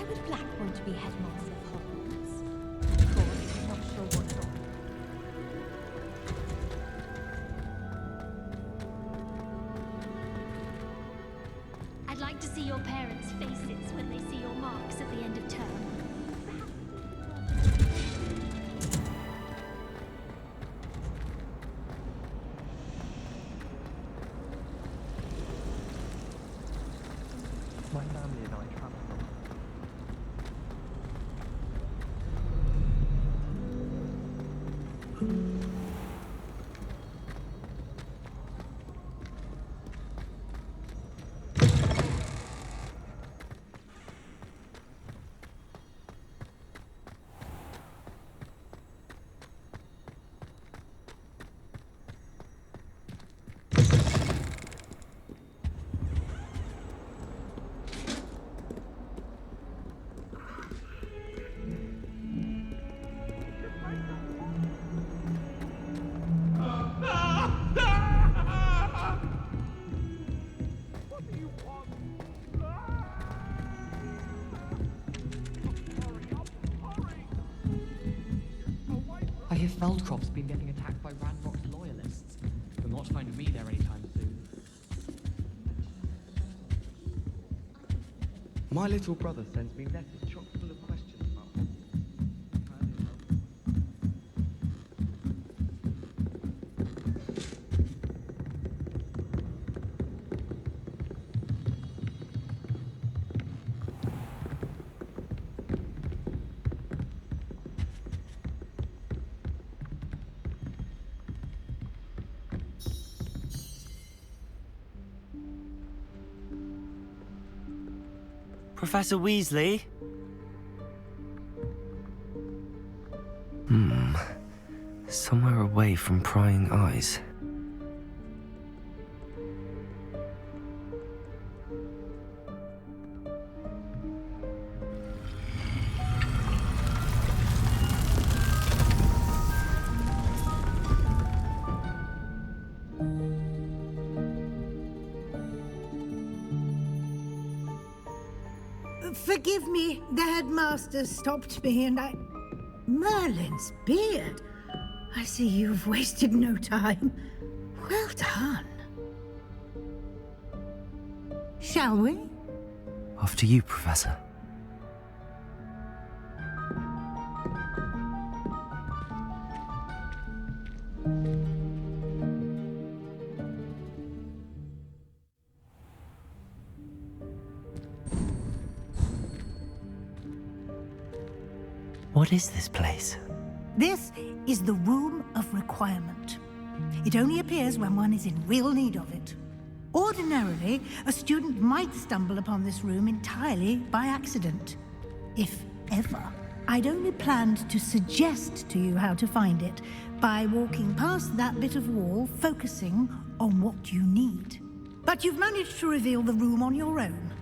would Black want to be headmaster of Hogwarts? Of course, I'm not sure what for. I'd like to see your parents' faces when they see your marks at the end of term. My family and I travel from I hear Feldcroft's been getting attacked by Ranrock's loyalists. You'll not find me there anytime soon. My little brother sends me letters chock full of questions about Professor Weasley? Somewhere away from prying eyes. Forgive me, the headmaster stopped me and I... Merlin's beard. I see you've wasted no time. Well done. Shall we? After you, Professor. What is this place? This is the Room of Requirement. It only appears when one is in real need of it. Ordinarily, a student might stumble upon this room entirely by accident. If ever. I'd only planned to suggest to you how to find it by walking past that bit of wall, focusing on what you need. But you've managed to reveal the room on your own.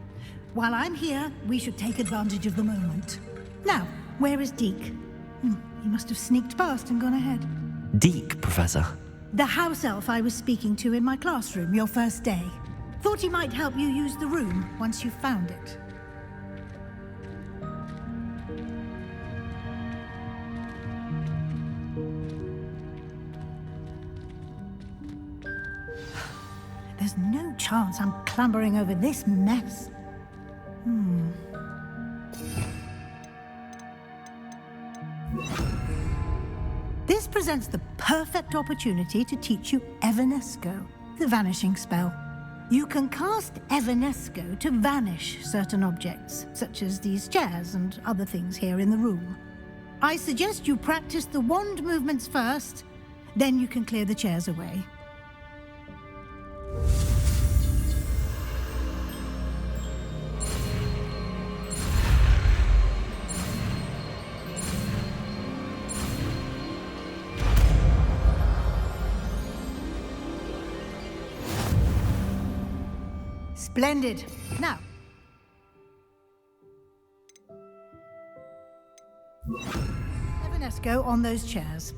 While I'm here, we should take advantage of the moment. Now, where is Deke? He must have sneaked past and gone ahead. Deke, Professor. The house elf I was speaking to in my classroom your first day. Thought he might help you use the room once you found it. There's no chance I'm clambering over this mess. This presents the perfect opportunity to teach you Evanesco, the vanishing spell. You can cast Evanesco to vanish certain objects, such as these chairs and other things here in the room. I suggest you practice the wand movements first, then you can clear the chairs away. Splendid. Now, Evanesco on those chairs.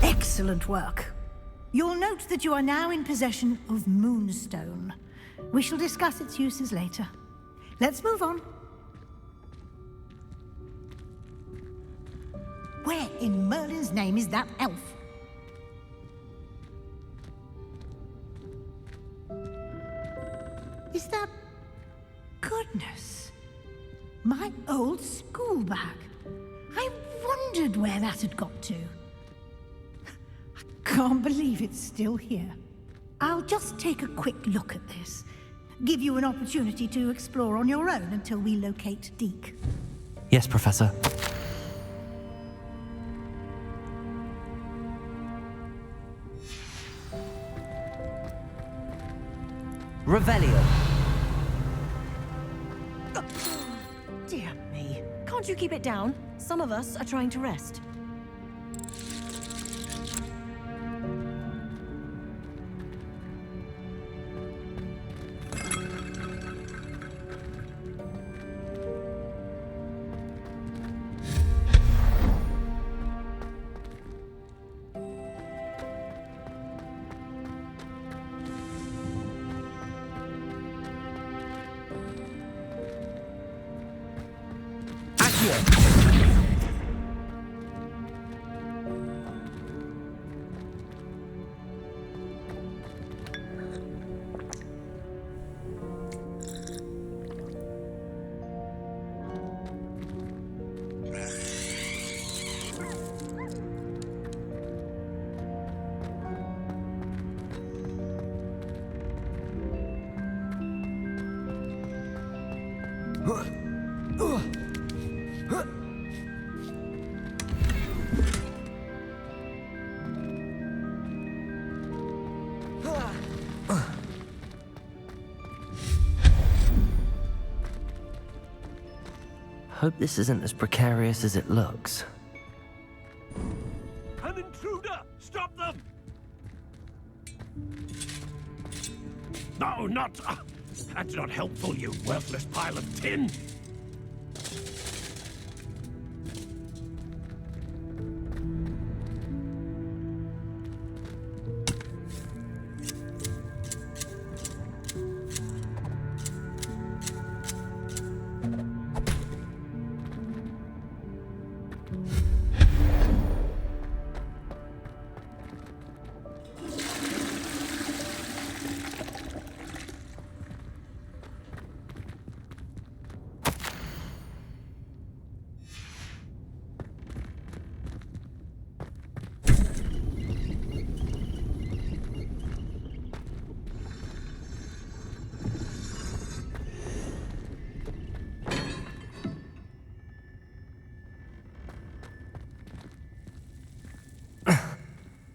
Excellent work. You'll note that you are now in possession of Moonstone. We shall discuss its uses later. Let's move on. Where in Merlin's name is that elf? Is that... Goodness. My old school bag. I wondered where that had got to. I can't believe it's still here. I'll just take a quick look at this. Give you an opportunity to explore on your own until we locate Deke. Yes, Professor. Revelio. Dear me. Can't you keep it down? Some of us are trying to rest. Hope this isn't as precarious as it looks. An intruder! Stop them! No, not... that's not helpful, you worthless pile of tin!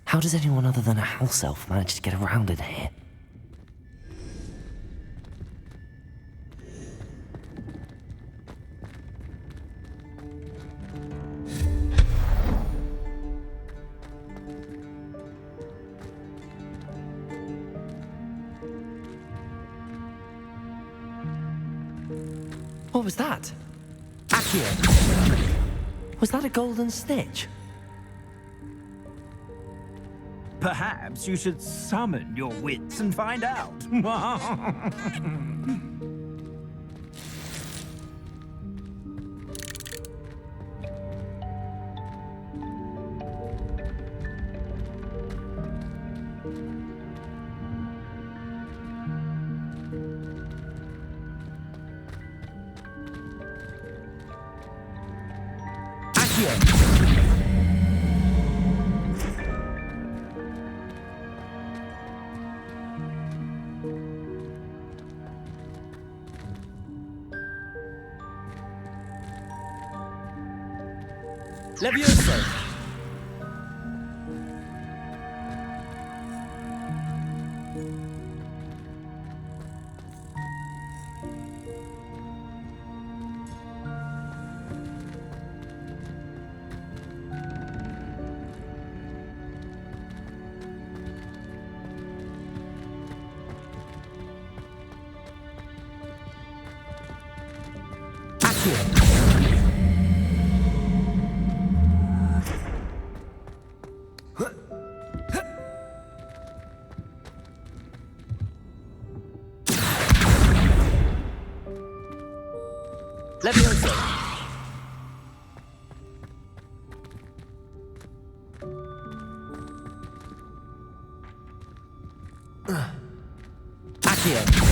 How does anyone other than a house elf manage to get around in here? What was that? Accio! Was that a golden snitch? Perhaps you should summon your wits and find out. Levioso! Accio!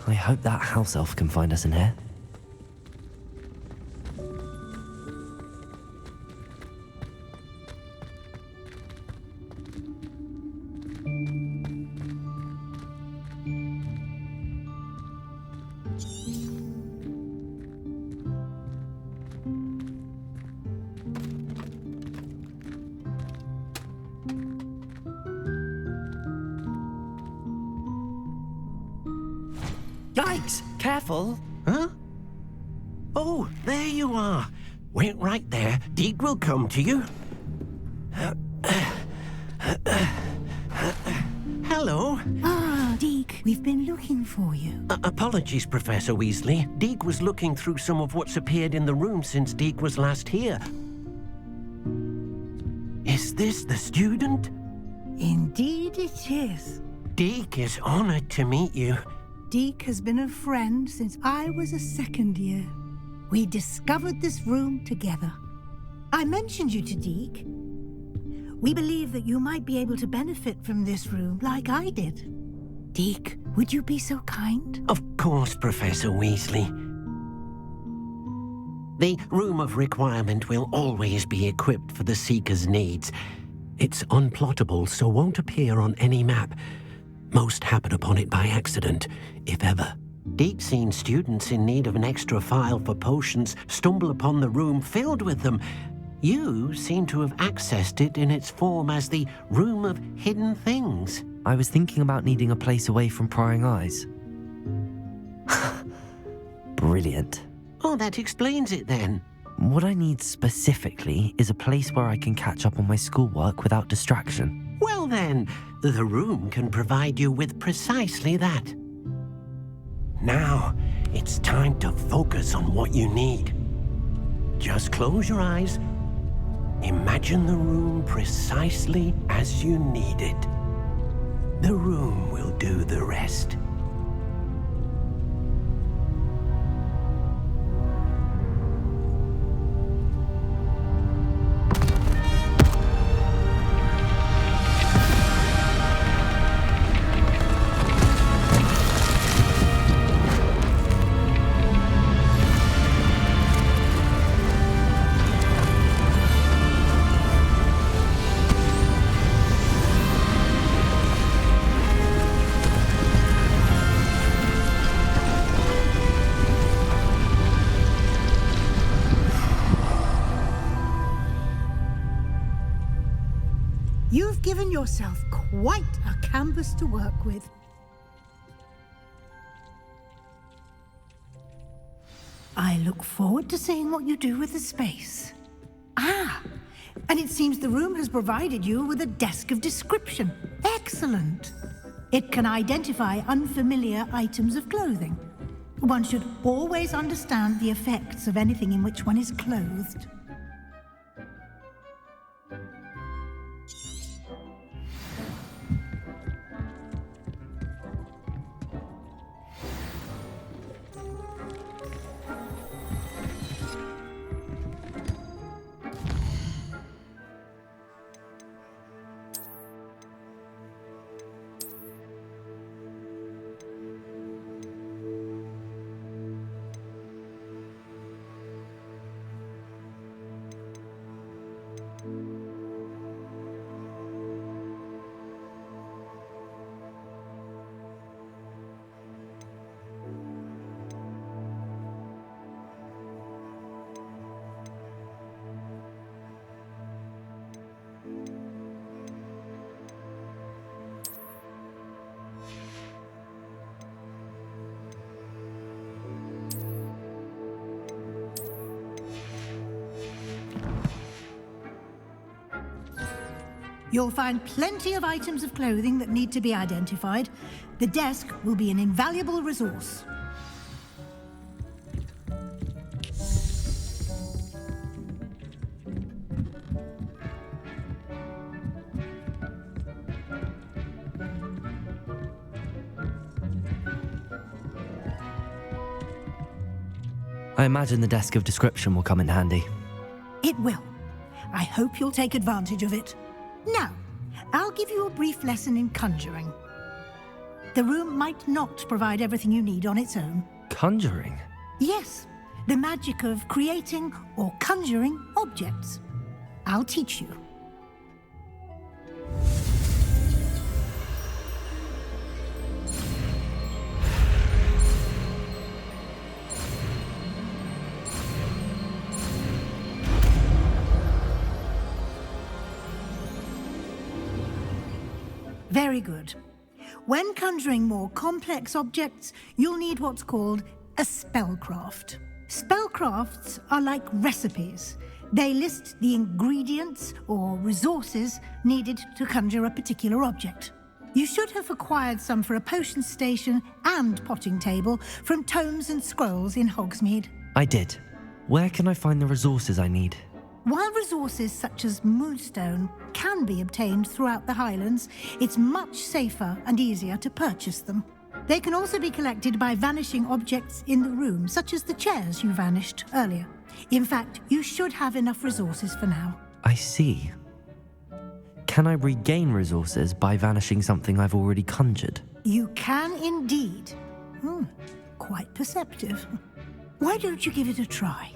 I hope that house elf can find us in here. Yikes! Careful! Huh? Oh, there you are. Wait right there. Deke will come to you. Hello. Ah, Deke, we've been looking for you. Apologies, Professor Weasley. Deke was looking through some of what's appeared in the room since Deke was last here. Is this the student? Indeed it is. Deke is honored to meet you. Deke has been a friend since I was a second year. We discovered this room together. I mentioned you to Deke. We believe that you might be able to benefit from this room like I did. Deke, would you be so kind? Of course, Professor Weasley. The Room of Requirement will always be equipped for the Seeker's needs. It's unplottable, so won't appear on any map. Most happen upon it by accident, if ever. Deke's seen students in need of an extra file for potions stumble upon the room filled with them. You seem to have accessed it in its form as the Room of Hidden Things. I was thinking about needing a place away from prying eyes. Brilliant. Oh, that explains it then. What I need specifically is a place where I can catch up on my schoolwork without distraction. Well then, the room can provide you with precisely that. Now, it's time to focus on what you need. Just close your eyes. Imagine the room precisely as you need it. The room will do the rest. You've given yourself quite a canvas to work with. I look forward to seeing what you do with the space. Ah, and it seems the room has provided you with a desk of description. Excellent. It can identify unfamiliar items of clothing. One should always understand the effects of anything in which one is clothed. You'll find plenty of items of clothing that need to be identified. The desk will be an invaluable resource. I imagine the desk of description will come in handy. It will. I hope you'll take advantage of it. Now, I'll give you a brief lesson in conjuring. The room might not provide everything you need on its own. Conjuring? Yes, the magic of creating or conjuring objects. I'll teach you. Very good. When conjuring more complex objects, you'll need what's called a spellcraft. Spellcrafts are like recipes. They list the ingredients or resources needed to conjure a particular object. You should have acquired some for a potion station and potting table from tomes and scrolls in Hogsmeade. I did. Where can I find the resources I need? While resources such as moonstone can be obtained throughout the Highlands, it's much safer and easier to purchase them. They can also be collected by vanishing objects in the room, such as the chairs you vanished earlier. In fact, you should have enough resources for now. I see. Can I regain resources by vanishing something I've already conjured? You can indeed. Quite perceptive. Why don't you give it a try?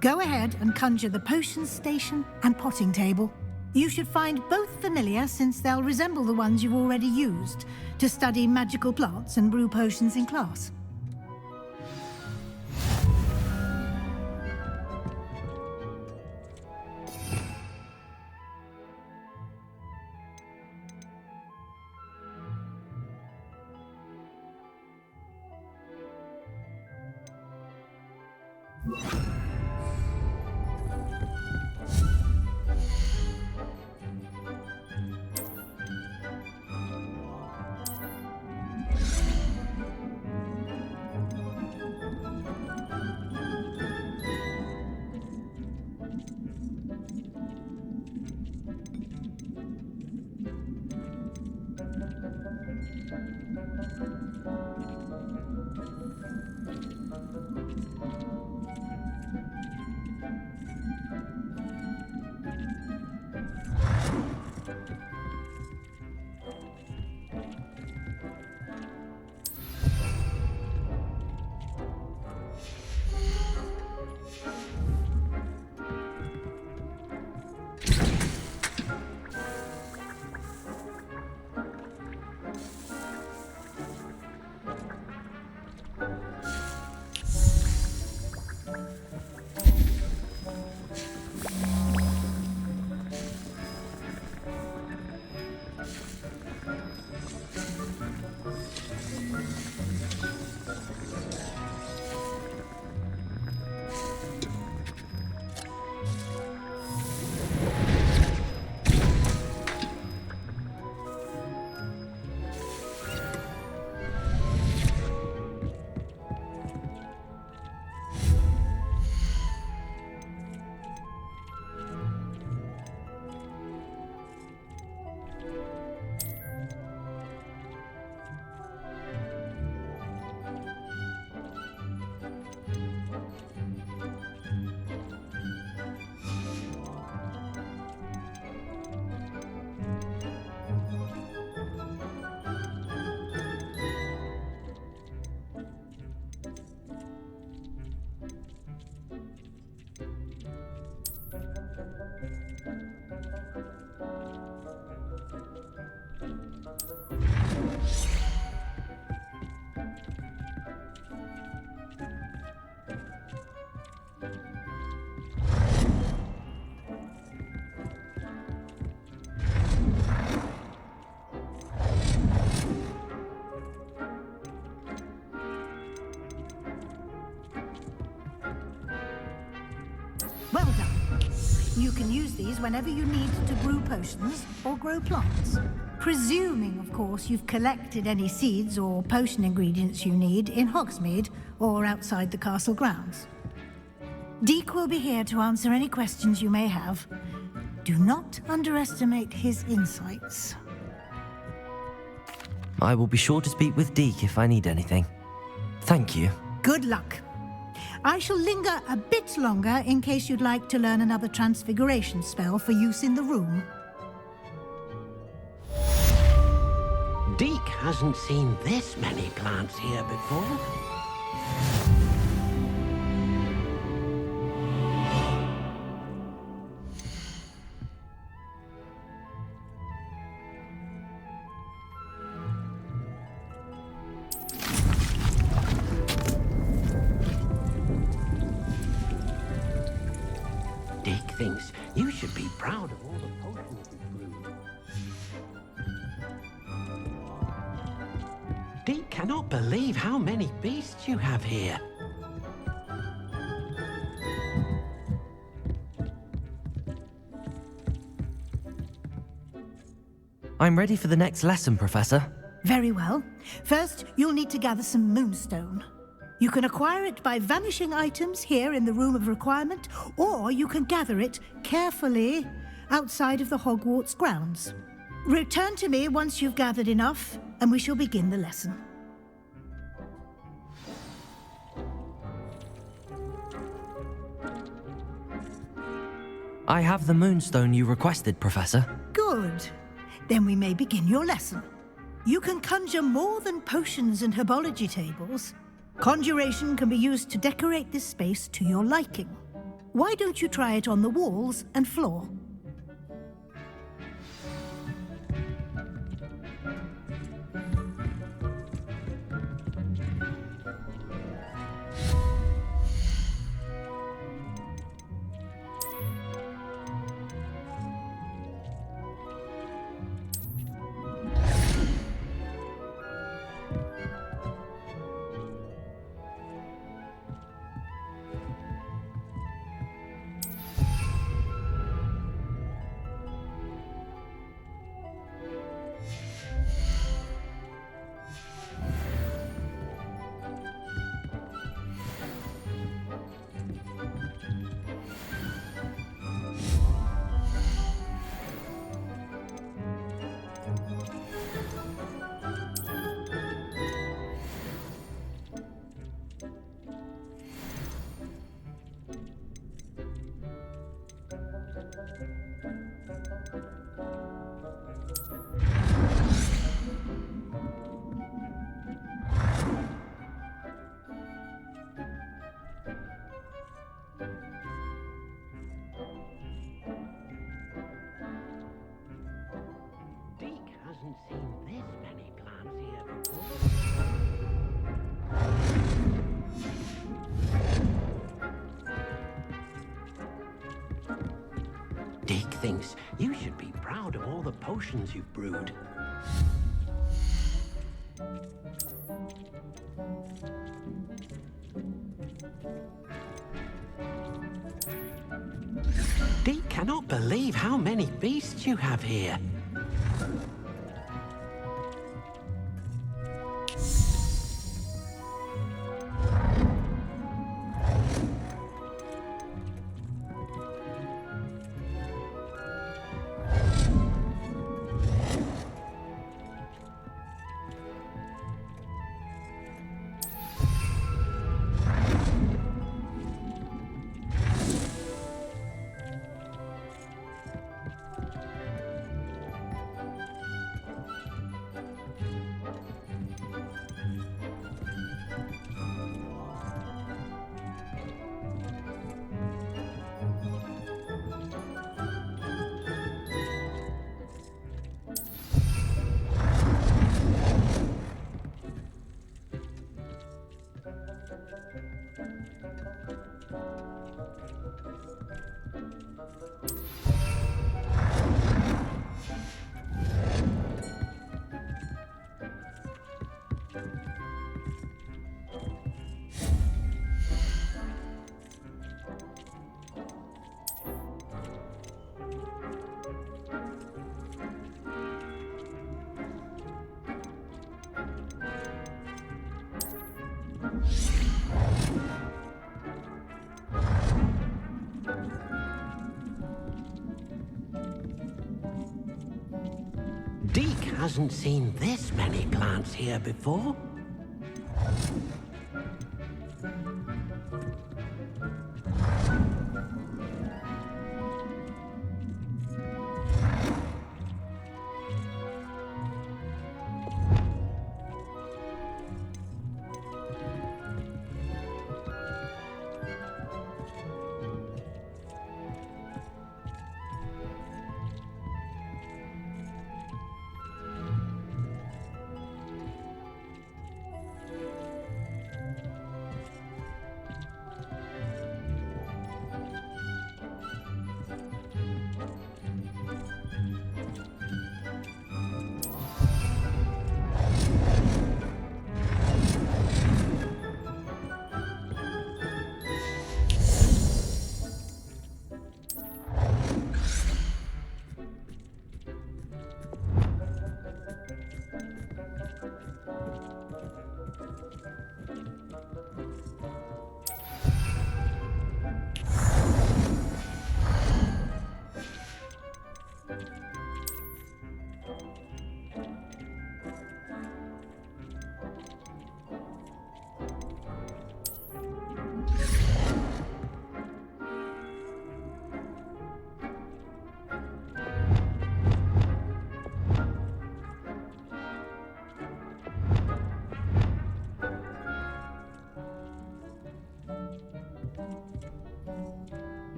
Go ahead and conjure the potion station and potting table. You should find both familiar, since they'll resemble the ones you've already used to study magical plants and brew potions in class. Well done. You can use these whenever you need to brew potions or grow plants. Presuming, of course, you've collected any seeds or potion ingredients you need in Hogsmeade or outside the castle grounds. Deek will be here to answer any questions you may have. Do not underestimate his insights. I will be sure to speak with Deek if I need anything. Thank you. Good luck. I shall linger a bit longer in case you'd like to learn another transfiguration spell for use in the room. Deke hasn't seen this many plants here before. Deke thinks you should be proud of all the potions you've brewed. Deke cannot believe how many beasts you have here. I'm ready for the next lesson, Professor. Very well. First, you'll need to gather some moonstone. You can acquire it by vanishing items here in the Room of Requirement, or you can gather it carefully outside of the Hogwarts grounds. Return to me once you've gathered enough, and we shall begin the lesson. I have the moonstone you requested, Professor. Good. Then we may begin your lesson. You can conjure more than potions and herbology tables. Conjuration can be used to decorate this space to your liking. Why don't you try it on the walls and floor? Hasn't seen this many plants here before. Deke thinks you should be proud of all the potions you've brewed. Deke cannot believe how many beasts you have here. Deke hasn't seen this many plants here before.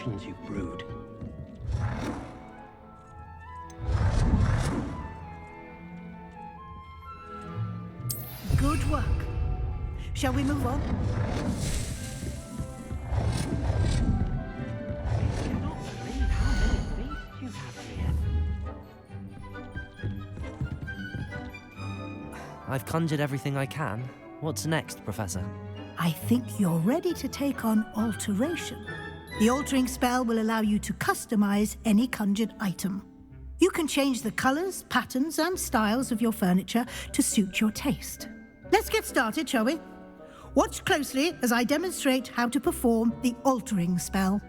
potions you've brewed. Good work. Shall we move on? I cannot believe how many beasts you have here. I've conjured everything I can. What's next, Professor? I think you're ready to take on alteration. The altering spell will allow you to customize any conjured item. You can change the colors, patterns, and styles of your furniture to suit your taste. Let's get started, shall we? Watch closely as I demonstrate how to perform the altering spell.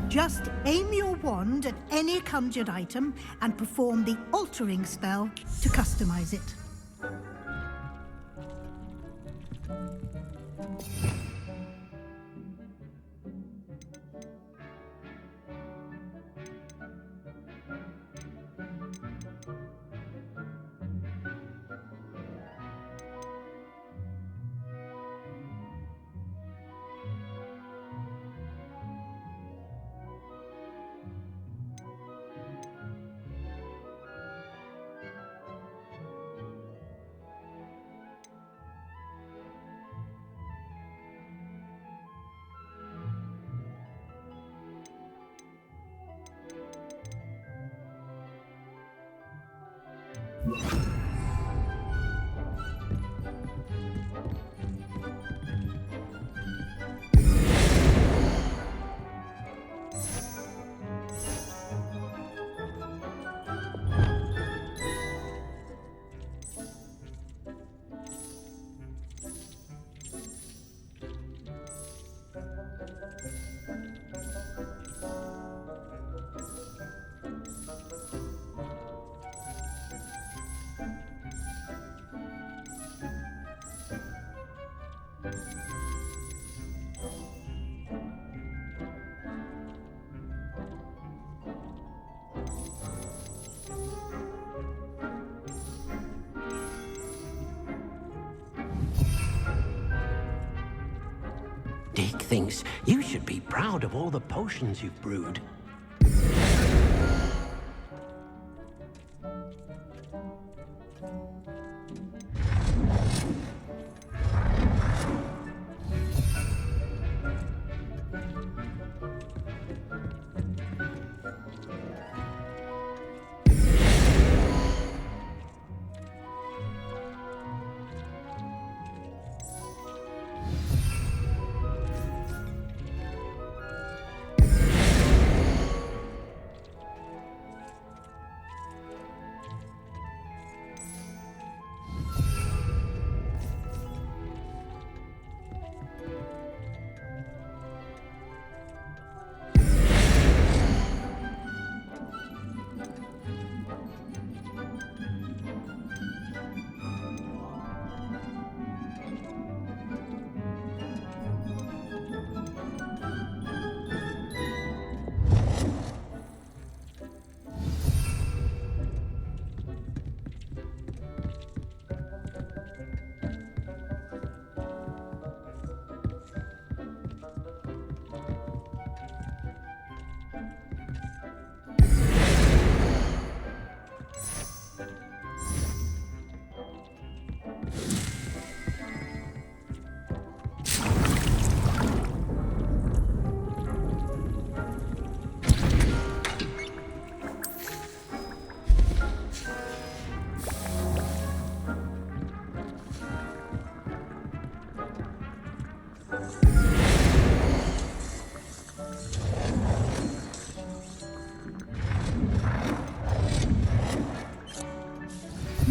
Just aim your wand at any conjured item and perform the altering spell to customize it. Dick thinks you should be proud of all the potions you've brewed.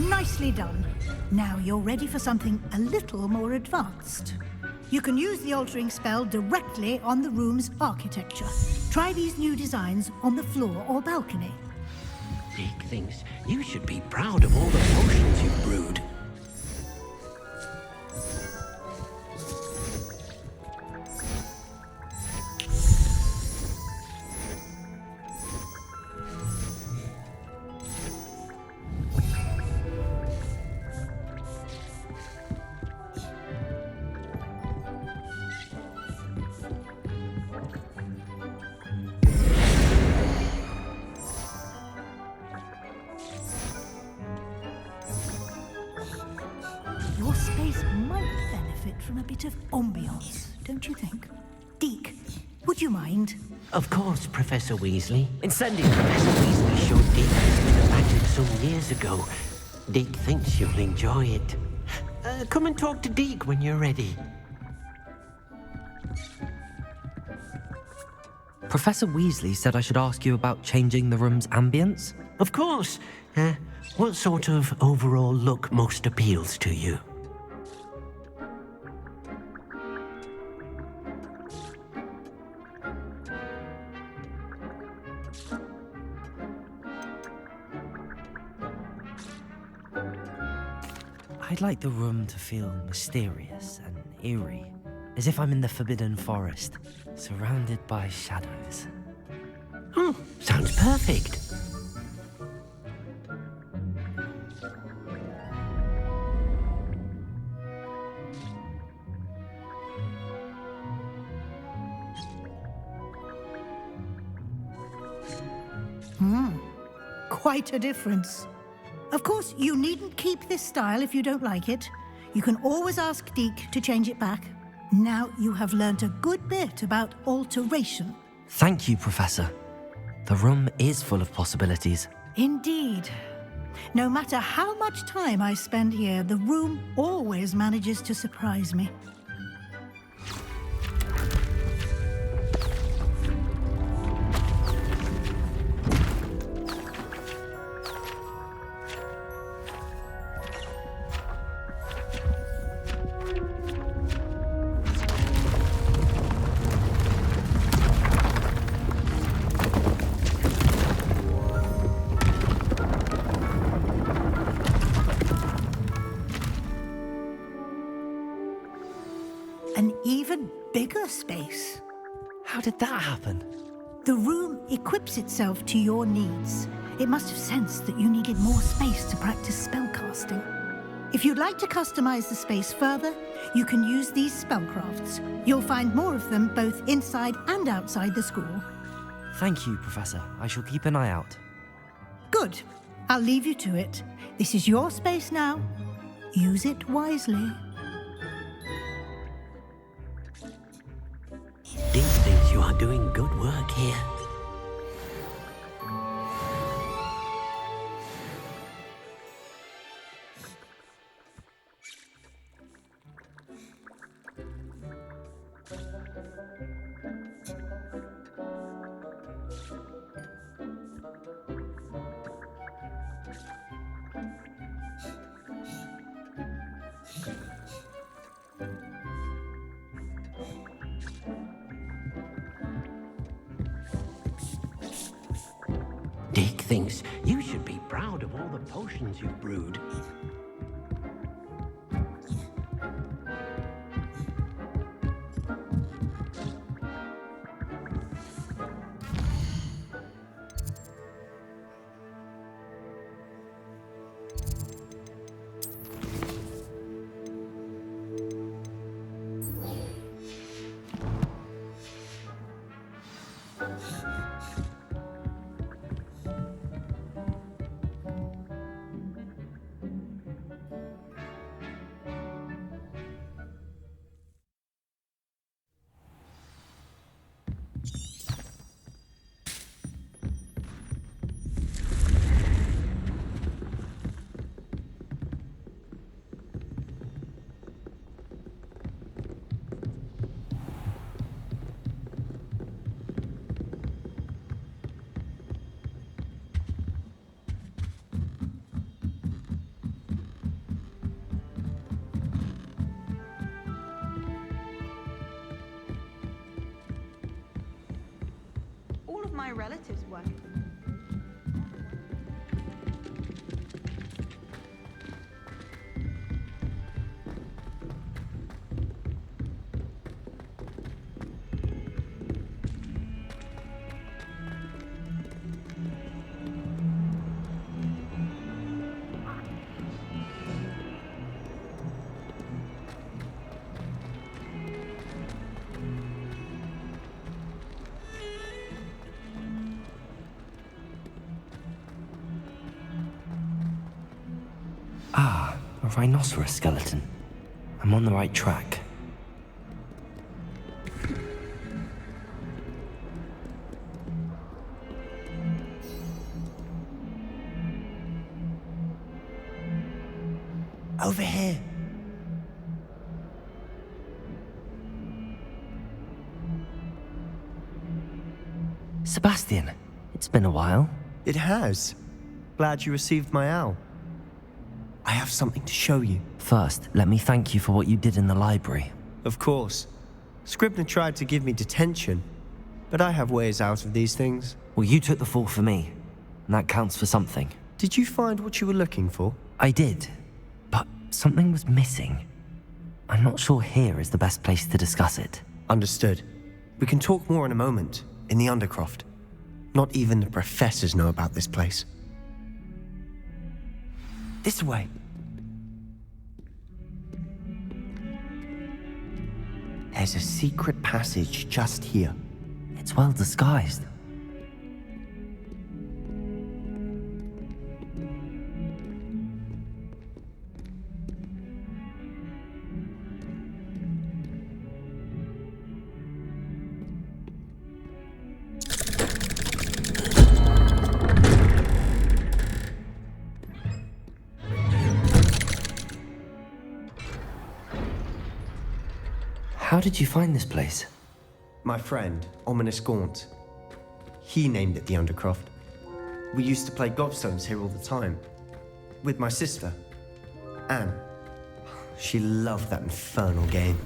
Nicely done. Now you're ready for something a little more advanced. You can use the altering spell directly on the room's architecture. Try these new designs on the floor or balcony. Dick thinks you should be proud of all the potions you've brewed. Your space might benefit from a bit of ambiance, don't you think? Deke, would you mind? Of course, Professor Weasley. In sending Professor Weasley showed Deke a bit of magic some years ago. Deke thinks you'll enjoy it. Come and talk to Deke when you're ready. Professor Weasley said I should ask you about changing the room's ambience? Of course. What sort of overall look most appeals to you? I'd like the room to feel mysterious and eerie, as if I'm in the Forbidden Forest, surrounded by shadows. Oh, sounds perfect. Quite a difference. Of course, you needn't keep this style if you don't like it. You can always ask Deke to change it back. Now you have learnt a good bit about alteration. Thank you, Professor. The room is full of possibilities. Indeed. No matter how much time I spend here, the room always manages to surprise me. An even bigger space. How did that happen? The room equips itself to your needs. It must have sensed that you needed more space to practice spellcasting. If you'd like to customize the space further, you can use these spellcrafts. You'll find more of them both inside and outside the school. Thank you, Professor. I shall keep an eye out. Good. I'll leave you to it. This is your space now. Use it wisely. Deke thinks you are doing good work here. Deke thinks you should be proud of all the potions you've brewed. All of my relatives work. Ah, a rhinoceros skeleton. I'm on the right track. Over here. Sebastian, it's been a while. It has. Glad you received my owl. I have something to show you. First, let me thank you for what you did in the library. Of course. Scribner tried to give me detention, but I have ways out of these things. Well, you took the fall for me, and that counts for something. Did you find what you were looking for? I did, but something was missing. I'm not sure here is the best place to discuss it. Understood. We can talk more in a moment, in the Undercroft. Not even the professors know about this place. This way. There's a secret passage just here. It's well disguised. How did you find this place? My friend, Ominous Gaunt. He named it the Undercroft. We used to play gobstones here all the time. With my sister, Anne. She loved that infernal game.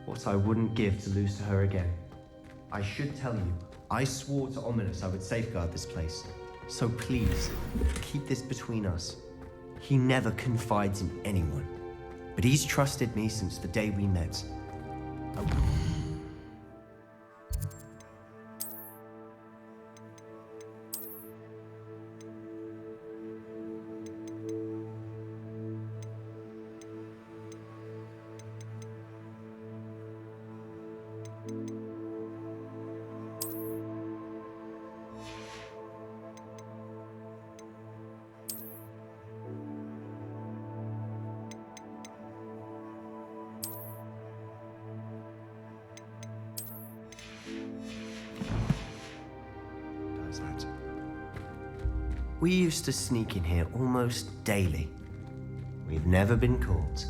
What I wouldn't give to lose to her again. I should tell you, I swore to Ominous I would safeguard this place. So please, keep this between us. He never confides in anyone. But he's trusted me since the day we met. We used to sneak in here almost daily. We've never been caught.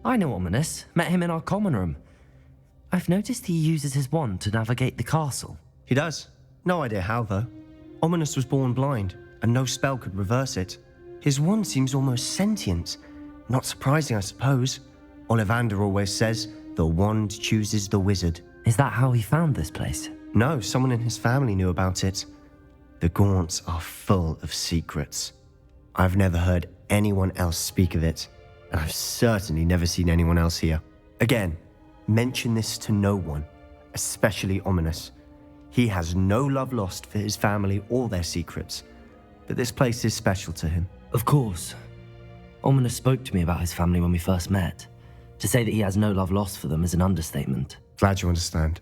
I know Ominous. Met him in our common room. I've noticed he uses his wand to navigate the castle. He does. No idea how, though. Ominous was born blind, and no spell could reverse it. His wand seems almost sentient. Not surprising, I suppose. Ollivander always says, the wand chooses the wizard. Is that how he found this place? No, someone in his family knew about it. The Gaunts are full of secrets. I've never heard anyone else speak of it, and I've certainly never seen anyone else here. Again, mention this to no one, especially Ominous. He has no love lost for his family or their secrets, but this place is special to him. Of course. Ominous spoke to me about his family when we first met. To say that he has no love lost for them is an understatement. Glad you understand.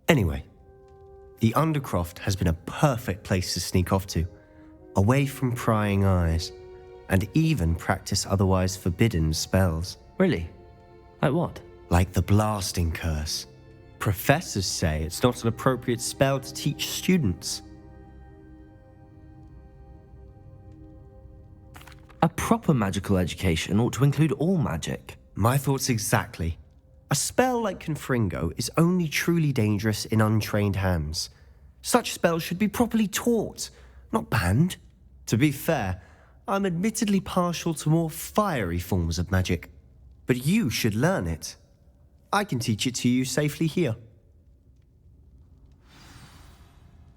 Anyway, the Undercroft has been a perfect place to sneak off to, away from prying eyes, and even practice otherwise forbidden spells. Really? Like what? Like the blasting curse. Professors say it's not an appropriate spell to teach students. A proper magical education ought to include all magic. My thoughts exactly. A spell like Confringo is only truly dangerous in untrained hands. Such spells should be properly taught, not banned. To be fair, I'm admittedly partial to more fiery forms of magic. But you should learn it. I can teach it to you safely here.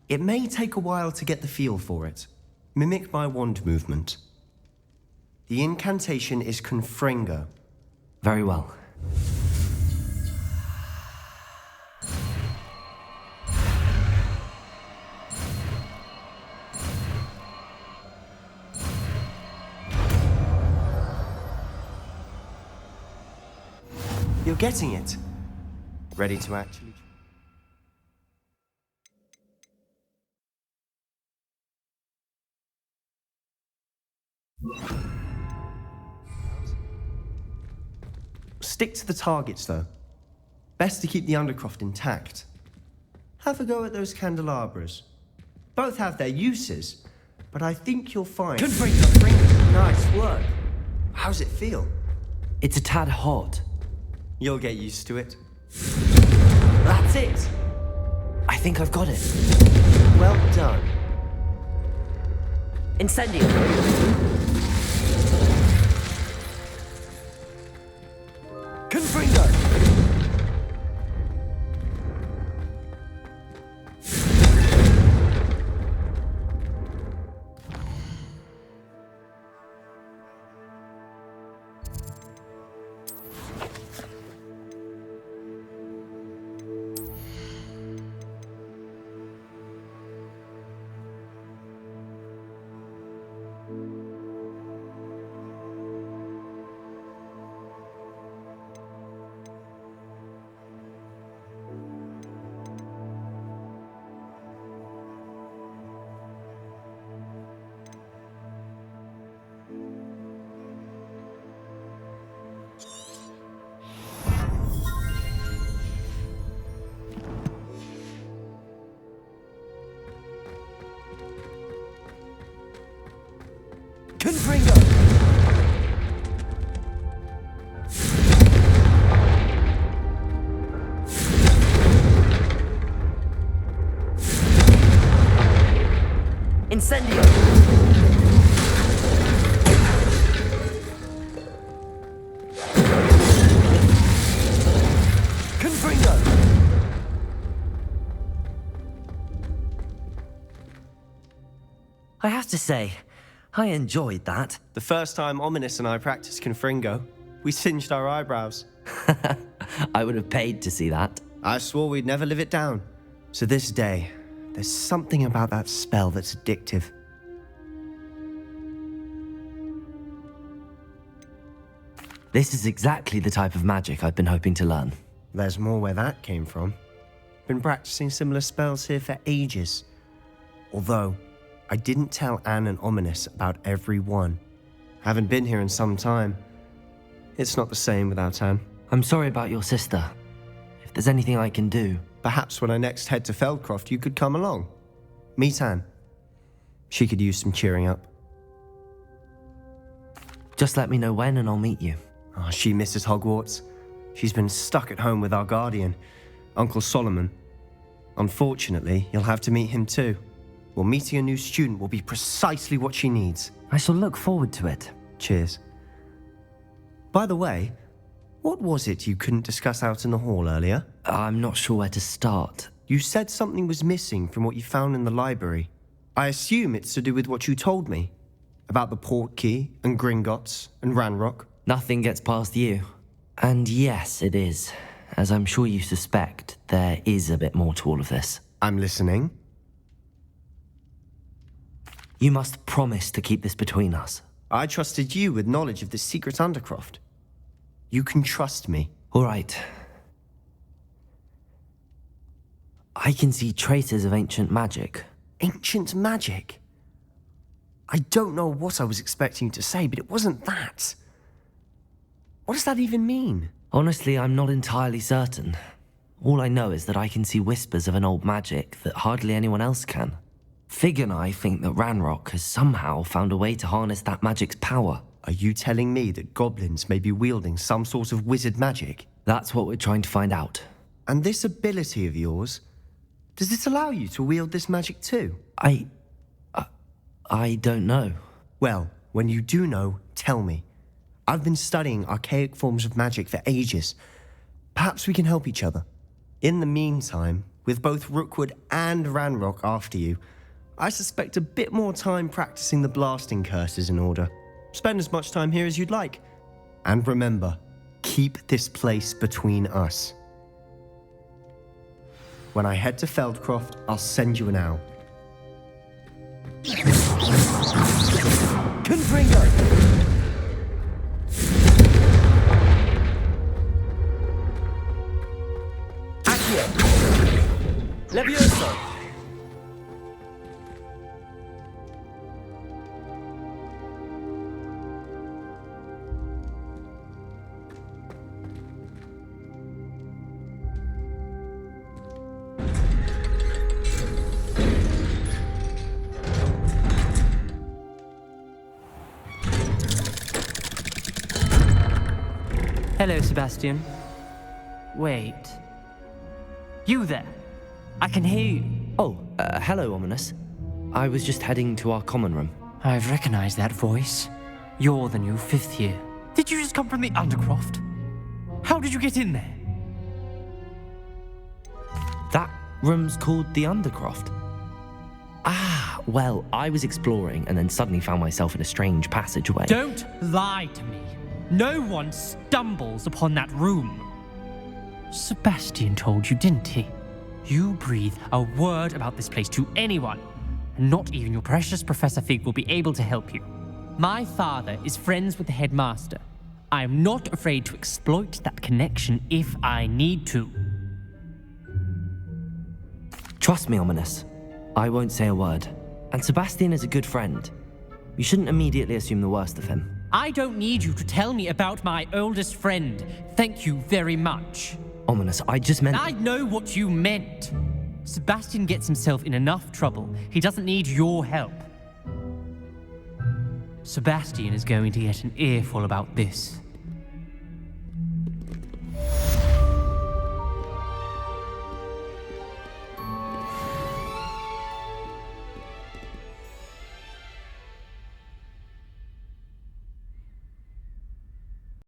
It may take a while to get the feel for it. Mimic my wand movement. The incantation is Confringo. Very well. You're getting it. Ready to actually... Stick to the targets, though. Best to keep the Undercroft intact. Have a go at those candelabras. Both have their uses, but I think you'll find... Nice work. How's it feel? It's a tad hot. You'll get used to it. That's it! I think I've got it. Well done. Incendio! Confringo! Confringo! Incendio! Confringo! I have to say, I enjoyed that. The first time Ominous and I practiced Confringo, we singed our eyebrows. I would have paid to see that. I swore we'd never live it down. So this day, there's something about that spell that's addictive. This is exactly the type of magic I've been hoping to learn. There's more where that came from. Been practicing similar spells here for ages. Although, I didn't tell Anne and Ominous about every one. Haven't been here in some time. It's not the same without Anne. I'm sorry about your sister. If there's anything I can do... Perhaps when I next head to Feldcroft, you could come along. Meet Anne. She could use some cheering up. Just let me know when and I'll meet you. Oh, she misses Hogwarts. She's been stuck at home with our guardian, Uncle Solomon. Unfortunately, you'll have to meet him too. Well, meeting a new student will be precisely what she needs. I shall look forward to it. Cheers. By the way, what was it you couldn't discuss out in the hall earlier? I'm not sure where to start. You said something was missing from what you found in the library. I assume it's to do with what you told me. About the port key, and Gringotts, and Ranrock. Nothing gets past you. And yes, it is. As I'm sure you suspect, there is a bit more to all of this. I'm listening. You must promise to keep this between us. I trusted you with knowledge of the secret Undercroft. You can trust me. All right. I can see traces of ancient magic. Ancient magic? I don't know what I was expecting you to say, but it wasn't that. What does that even mean? Honestly, I'm not entirely certain. All I know is that I can see whispers of an old magic that hardly anyone else can. Fig and I think that Ranrock has somehow found a way to harness that magic's power. Are you telling me that goblins may be wielding some sort of wizard magic? That's what we're trying to find out. And this ability of yours, does it allow you to wield this magic too? I don't know. Well, when you do know, tell me. I've been studying archaic forms of magic for ages. Perhaps we can help each other. In the meantime, with both Rookwood and Ranrock after you, I suspect a bit more time practicing the blasting curse is in order. Spend as much time here as you'd like. And remember, keep this place between us. When I head to Feldcroft, I'll send you an owl. Confringo! Accio! Levioso! Hello, Sebastian. Wait. You there? I can hear you. Oh, hello, Ominous. I was just heading to our common room. I've recognized that voice. You're the new 5th year. Did you just come from the Undercroft? How did you get in there? That room's called the Undercroft. Ah, well, I was exploring and then suddenly found myself in a strange passageway. Don't lie to me. No one stumbles upon that room. Sebastian told you, didn't he? You breathe a word about this place to anyone, and not even your precious Professor Fig will be able to help you. My father is friends with the headmaster. I am not afraid to exploit that connection if I need to. Trust me, Ominous. I won't say a word. And Sebastian is a good friend. You shouldn't immediately assume the worst of him. I don't need you to tell me about my oldest friend. Thank you very much. Ominous, I just meant... I know what you meant. Sebastian gets himself in enough trouble. He doesn't need your help. Sebastian is going to get an earful about this.